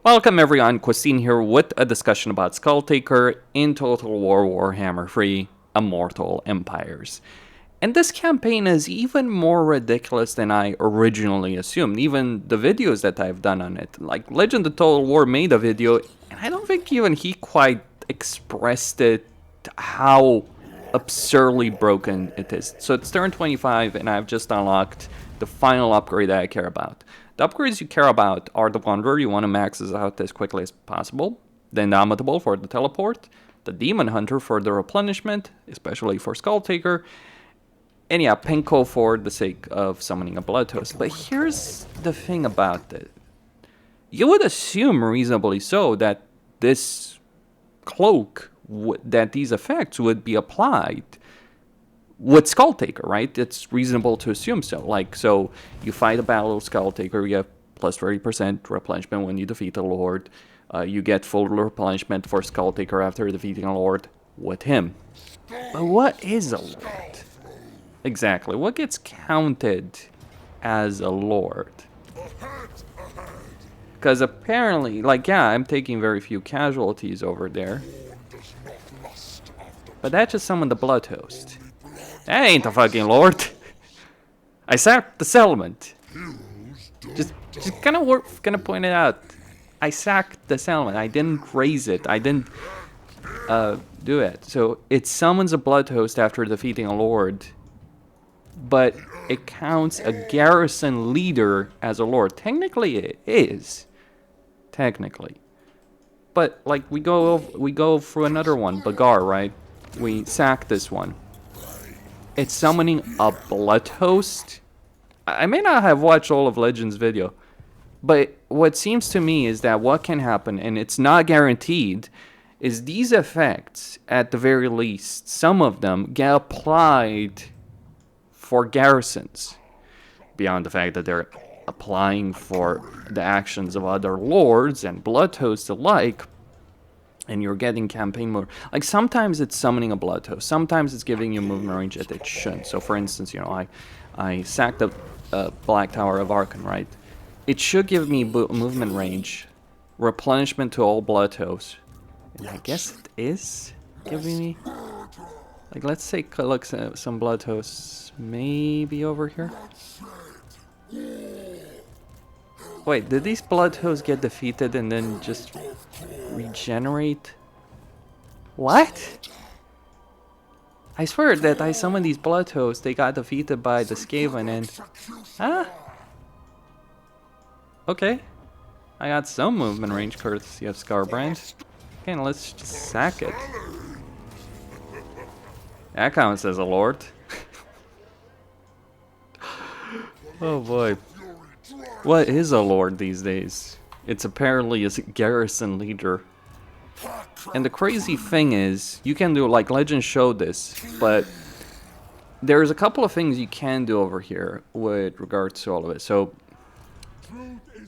Welcome everyone, Christine here with a discussion about Skulltaker in Total War Warhammer 3 Immortal Empires. And this campaign is even more ridiculous than I originally assumed, even the videos that I've done on it. Like, Legend of Total War made a video, and I don't think even he quite expressed it how absurdly broken it is. So it's turn 25, and I've just unlocked the final upgrade that I care about. The upgrades you care about are the Wanderer, you want to max this out as quickly as possible, the Indomitable for the Teleport, the Demon Hunter for the Replenishment, especially for Skulltaker, and yeah, Penko for the sake of summoning a Blood Host. But here's the thing about it. You would assume, reasonably so, that this cloak, that these effects would be applied with Skulltaker, right? It's reasonable to assume so. Like, so you fight a battle with Skulltaker, you have plus 30% replenishment when you defeat a Lord. You get full replenishment for Skulltaker after defeating a Lord with him. But what is a Lord? Exactly. What gets counted as a Lord? Because apparently, like, yeah, I'm taking very few casualties over there. But that just summoned the Blood Host. That ain't a fucking Lord. I sacked the settlement. Just gonna point it out. I sacked the settlement. I didn't raise it. I didn't do it. So it summons a Blood Host after defeating a Lord, but it counts a garrison leader as a Lord. Technically, it is. Technically, but like we go through another one, Bagar, right? We sack this one. It's summoning a Blood Host. I may not have watched all of Legend's video, but what seems to me is that what can happen, and it's not guaranteed, is these effects, at the very least, some of them get applied for garrisons, beyond the fact that they're applying for the actions of other lords and Blood Hosts alike. And you're getting campaign mode. Like, sometimes it's summoning a Blood Host. Sometimes it's giving you movement range that it shouldn't. So, for instance, you know, I sacked the Black Tower of Archon, right? It should give me movement range, replenishment to all Blood Hosts. And I guess it is giving me... Like, let's say look, some Blood Hosts maybe over here. Wait, did these Blood Hosts get defeated and then just regenerate? What? I swear that I summoned these Blood Hosts, they got defeated by the Skaven and... Huh? Okay. I got some movement range courtesy of Scarbrand. Okay, let's just sack it. That counts as a Lord. Oh boy. What is a Lord these days? It's apparently a garrison leader. And the crazy thing is, you can do, like, Legend showed this, but there's a couple of things you can do over here with regards to all of it. So,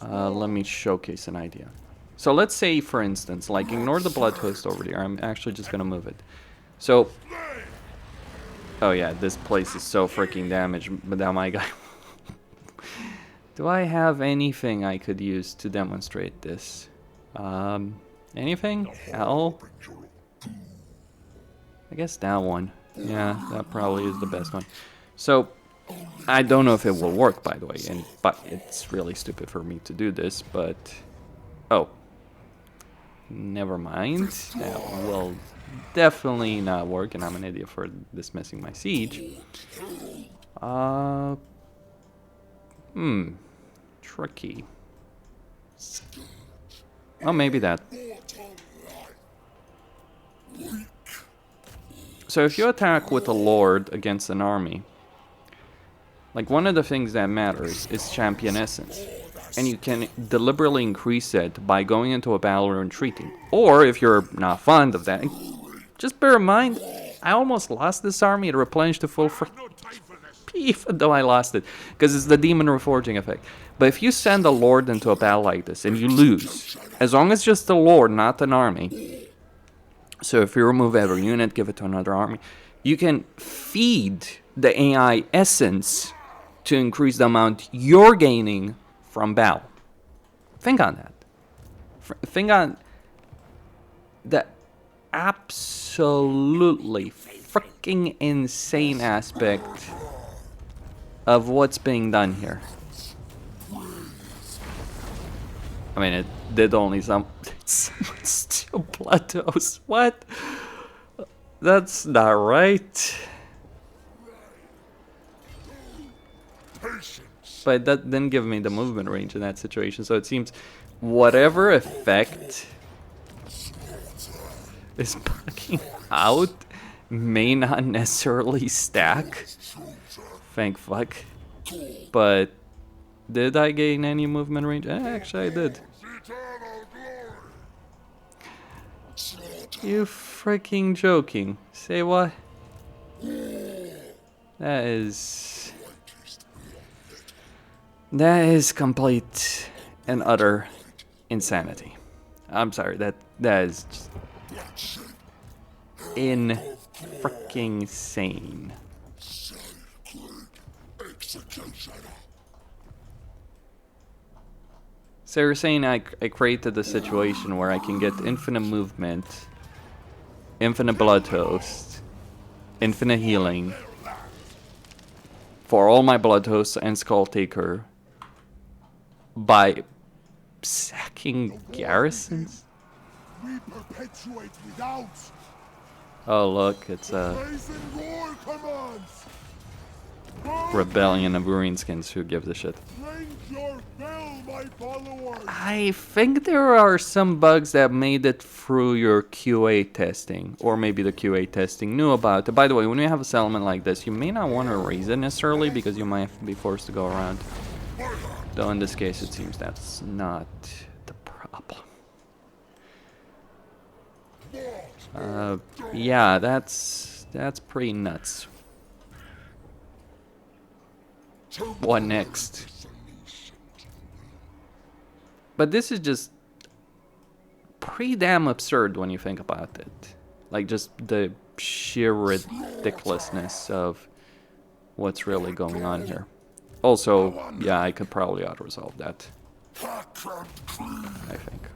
let me showcase an idea. So let's say, for instance, like, ignore the Blood Host over here. I'm actually just gonna move it. So, oh yeah, this place is so freaking damaged, but now my guy... Do I have anything I could use to demonstrate this? Anything? Hell? I guess that one. Yeah, that probably is the best one. So, I don't know if it will work, by the way, but it's really stupid for me to do this, but... Oh. Never mind. That will definitely not work, and I'm an idiot for dismissing my siege. Tricky. Oh, maybe that. So if you attack with a Lord against an army, like, one of the things that matters is champion essence. And you can deliberately increase it by going into a battle or retreating. Or, if you're not fond of that, just bear in mind, I almost lost this army. It replenished to full even though I lost it, because it's the Demon Reforging effect. But if you send a Lord into a battle like this and you lose, as long as it's just a Lord, not an army, so if you remove every unit, give it to another army, you can feed the AI essence to increase the amount you're gaining from battle. Think on that. Thing on the absolutely freaking insane aspect of what's being done here. I mean, it did only someone steal plateaus. What? That's not right. But that didn't give me the movement range in that situation, so it seems whatever effect is bugging out may not necessarily stack. Thank fuck. But did I gain any movement range? Actually, I did. You freaking joking. Say what? That is complete and utter insanity. I'm sorry, that is just freaking sane. So you're saying I created a situation where I can get infinite movement, infinite blood toast, infinite healing for all my blood toasts and Skulltaker by sacking garrisons? Oh look, it's a rebellion of greenskins. Who gives a shit? I think there are some bugs that made it through your QA testing, or maybe the QA testing knew about it. By the way, when you have a settlement like this, you may not want to raise it necessarily because you might be forced to go around. Though in this case, it seems that's not the problem. Yeah, that's pretty nuts. What next? But this is just pretty damn absurd when you think about it. Like, just the sheer ridiculousness of what's really going on here. Also, yeah, I could probably auto-resolve that. I think.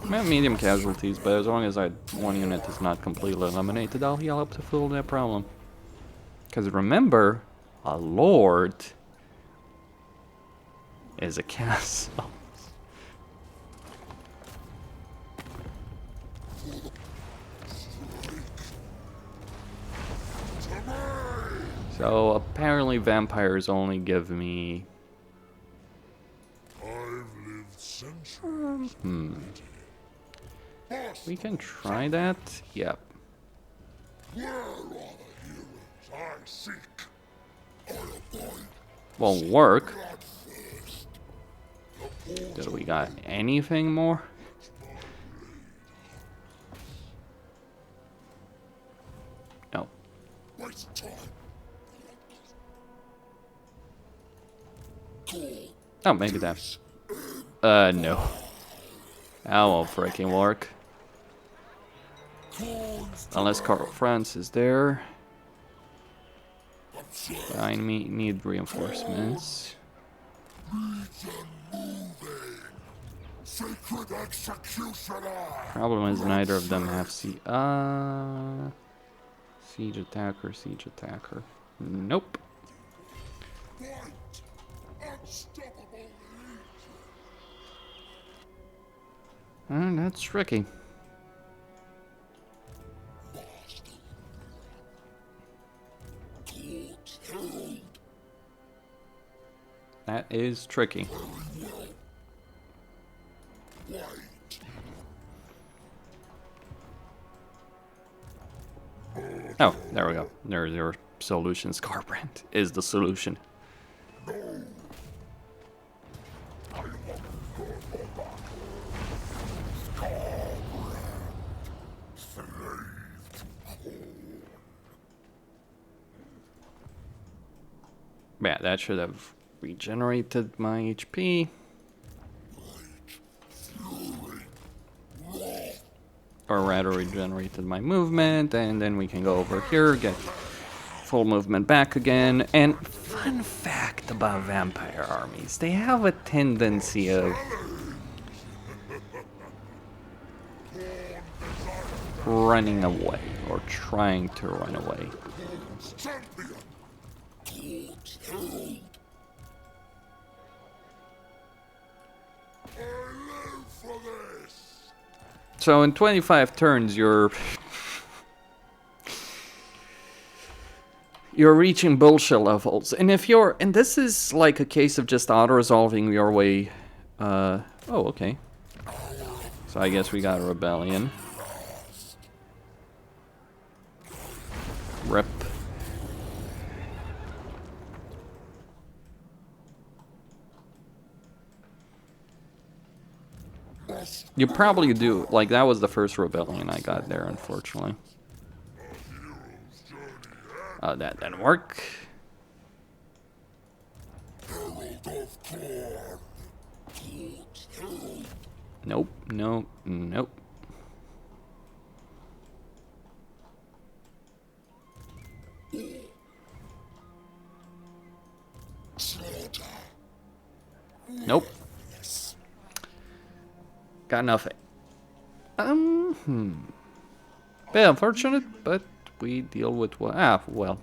I have medium casualties, but as long as one unit is not completely eliminated, I'll heal up to fill that problem. Because remember, a lord is a castle. So apparently vampires only give me we can try that. Yep. Won't work. Do we got anything more? No. Oh, maybe that. No. That won't freaking work. Unless Carl France is there. I need reinforcements. Problem is neither of them have siege attacker. Nope. That's tricky. That is tricky. Oh, there we go. There's your solution. Scarbrand is the solution. Yeah, that should have regenerated my HP. Or rather regenerated my movement, and then we can go over here, get full movement back again. And fun fact about vampire armies, they have a tendency of running away or trying to run away. So in 25 turns, you're reaching bullshit levels, and if you're, and this is like a case of just auto-resolving your way. Oh, okay. So I guess we got a rebellion. Rip. You probably do. Like, that was the first rebellion I got there, unfortunately. Oh, that didn't work. Nope, nope, nope. Nope. Got nothing. Bit unfortunate, but we deal with what? Well,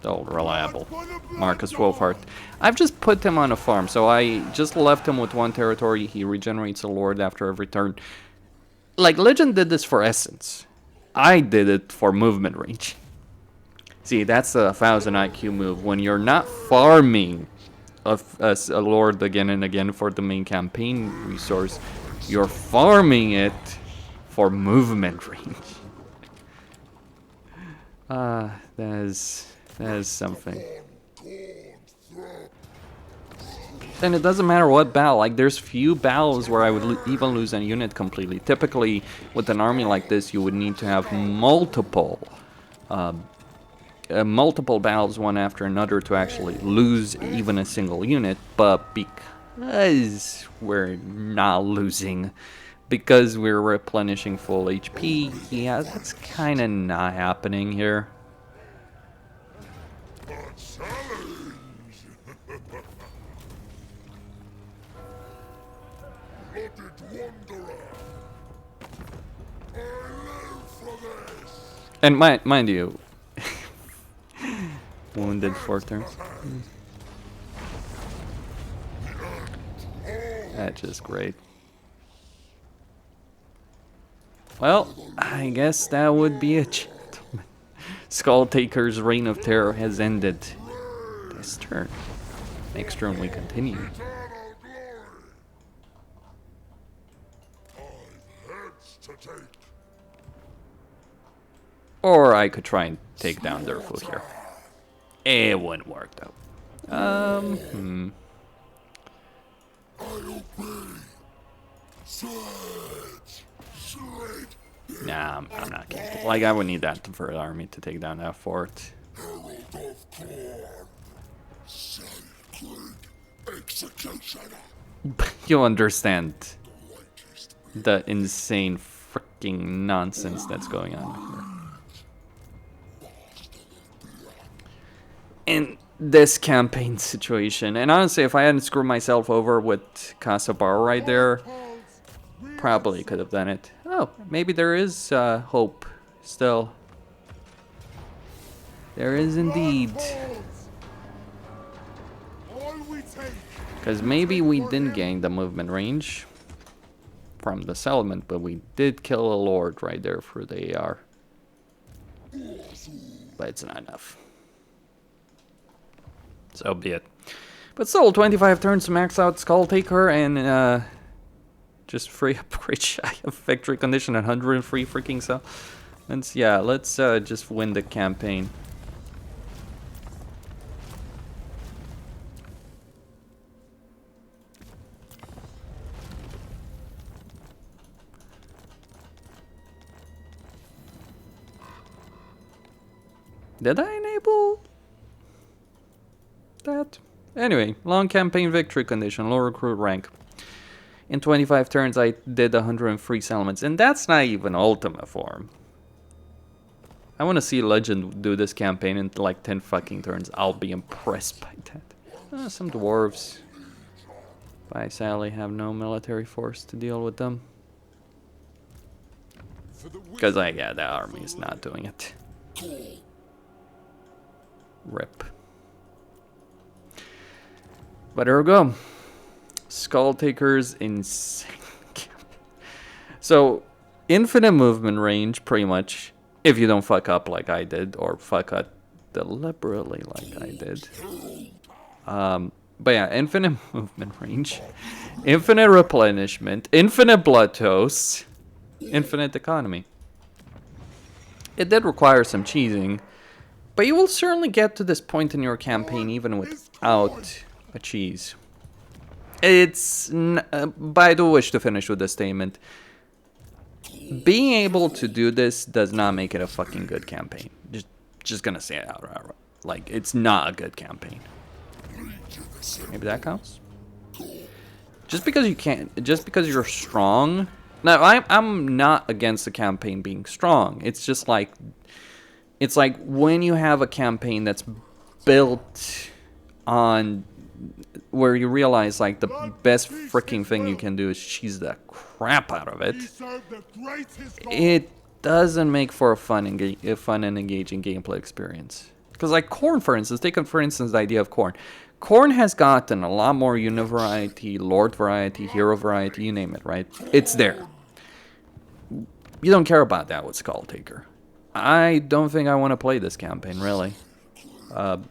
the old reliable Marcus Wolfhart. I've just put him on a farm, so I just left him with one territory. He regenerates a lord after every turn. Like, Legend did this for essence. I did it for movement range. See, that's a 1000 IQ move. When you're not farming a lord again and again for the main campaign resource, you're farming it for movement range. That is something. And it doesn't matter what battle. Like, there's few battles where I would even lose a unit completely. Typically, with an army like this, you would need to have multiple battles one after another to actually lose even a single unit. But because we're not losing, because we're replenishing full HP, yeah, that's kind of not happening here. And mind you, wounded 4 turns. That's just great. Well, I guess that would be it, gentlemen. Skulltaker's reign of terror has ended this turn. Next turn we continue. Or I could try and take down Durfu here. It wouldn't work though. Nah, I'm not capable. Like, I would need that for an army to take down that fort. You'll understand the insane freaking nonsense that's going on here. In this campaign situation, and honestly, if I hadn't screwed myself over with Casabar right there, probably could have done it. Oh, maybe there is hope still. There is indeed. Because maybe we didn't gain the movement range from the settlement, but we did kill a lord right there for the AR. But it's not enough. So be it. But still, 25 turns to max out Skulltaker and just free upgrade shy of victory condition, 103 freaking so. Let's just win the campaign. Did I enable that? Anyway, long campaign victory condition, low recruit rank. In 25 turns, I did 103 settlements, and that's not even Ultima form. I want to see Legend do this campaign in like 10 fucking turns. I'll be impressed by that. Some dwarves. But I sadly have no military force to deal with them. Because, yeah, the army is not doing it. Rip. But there we go. Skulltaker's insane. So, infinite movement range, pretty much, if you don't fuck up like I did, or fuck up deliberately like I did. But yeah, infinite movement range, infinite replenishment, infinite blood toast, infinite economy. It did require some cheesing, but you will certainly get to this point in your campaign even without a cheese. It's, but I do wish to finish with this statement. Being able to do this does not make it a fucking good campaign. Just gonna say it outright. Like, it's not a good campaign. Maybe that counts. Just because you can't, just because you're strong. Now, I'm not against the campaign being strong. It's just like, it's like when you have a campaign that's built on, where you realize like the best freaking thing you can do is cheese the crap out of it. It doesn't make for a fun and engaging gameplay experience. Because like Khorne, for instance, take for instance the idea of Khorne. Khorne has gotten a lot more unit variety, lord variety, hero variety, you name it, right? It's there. You don't care about that with Skulltaker. I don't think I want to play this campaign, really.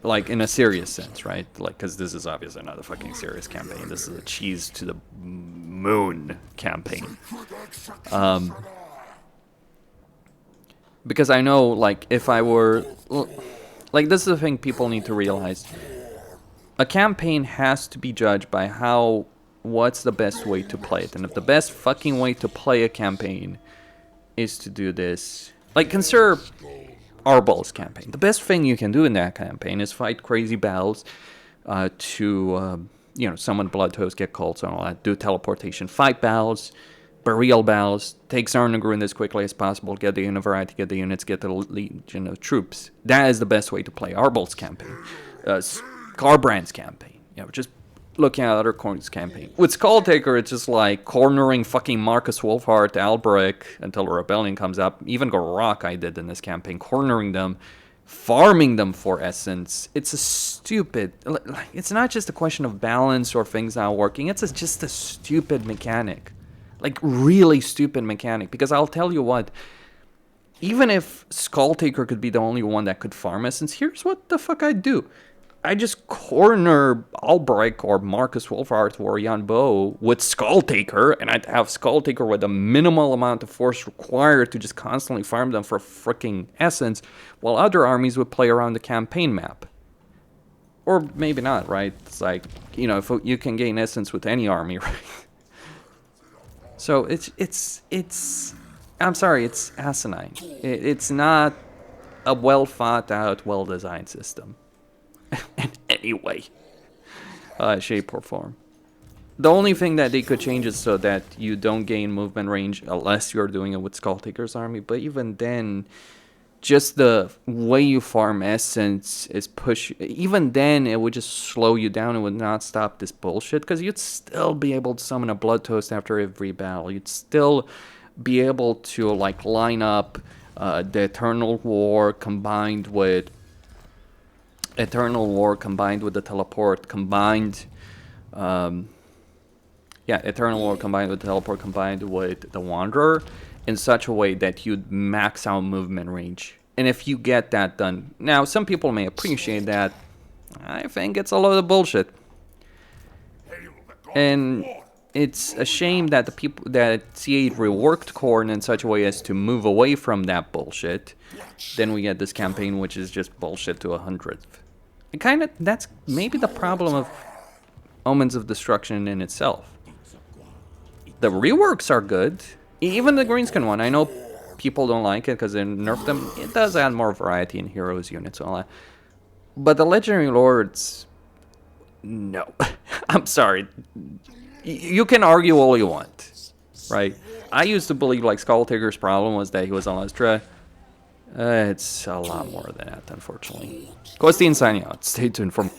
Like, in a serious sense, right? Like, because this is obviously not a fucking serious campaign. This is a cheese to the moon campaign. Because I know, like, if I were... Like, this is the thing people need to realize. A campaign has to be judged by what's the best way to play it. And if the best fucking way to play a campaign is to do this... Like, consider Arbal's campaign. The best thing you can do in that campaign is fight crazy battles to, you know, summon blood toads, get cults and all that, do teleportation, fight battles, burial battles, take Zarnagruin as quickly as possible, get the unit variety, get the units, get the legion of troops. That is the best way to play Arbal's campaign. Garbrand's campaign, you know, just looking at other Khorne's campaign. With Skulltaker, it's just like cornering fucking Marcus Wolfhard, Albrecht until the rebellion comes up. Even Gorok I did in this campaign, cornering them, farming them for essence. It's a stupid... It's not just a question of balance or things not working. It's just a stupid mechanic. Like, really stupid mechanic. Because I'll tell you what, even if Skulltaker could be the only one that could farm essence, here's what the fuck I'd do. I just corner Albrecht or Marcus Wolfhard or Jan Bo with Skulltaker, and I'd have Skulltaker with a minimal amount of force required to just constantly farm them for freaking essence, while other armies would play around the campaign map. Or maybe not, right? It's like, you know, if you can gain essence with any army, right? So it's I'm sorry, it's asinine. It's not a well thought out, well designed system. In any way, shape or form. The only thing that they could change is so that you don't gain movement range unless you're doing it with Skulltaker's army. But even then, just the way you farm essence is even then, it would just slow you down. It would not stop this bullshit, because you'd still be able to summon a blood toast after every battle. You'd still be able to like line up the Eternal War combined with the teleport combined, Eternal War combined with the teleport combined with the Wanderer in such a way that you'd max out movement range. And if you get that done, now some people may appreciate that. I think it's a load of bullshit. And it's a shame that the people that C8 reworked Khorne in such a way as to move away from that bullshit. Then we get this campaign which is just bullshit to 100th. That's maybe the problem of Omens of Destruction in itself. The reworks are good. Even the Greenskin one, I know people don't like it because they nerfed them. It does add more variety in heroes, units, and all that. But the Legendary Lords, no. I'm sorry. You can argue all you want, right? I used to believe like Skulltaker's problem was that he was on Lustra. It's a lot more than that, unfortunately. Kosti and signing out. Stay tuned for more.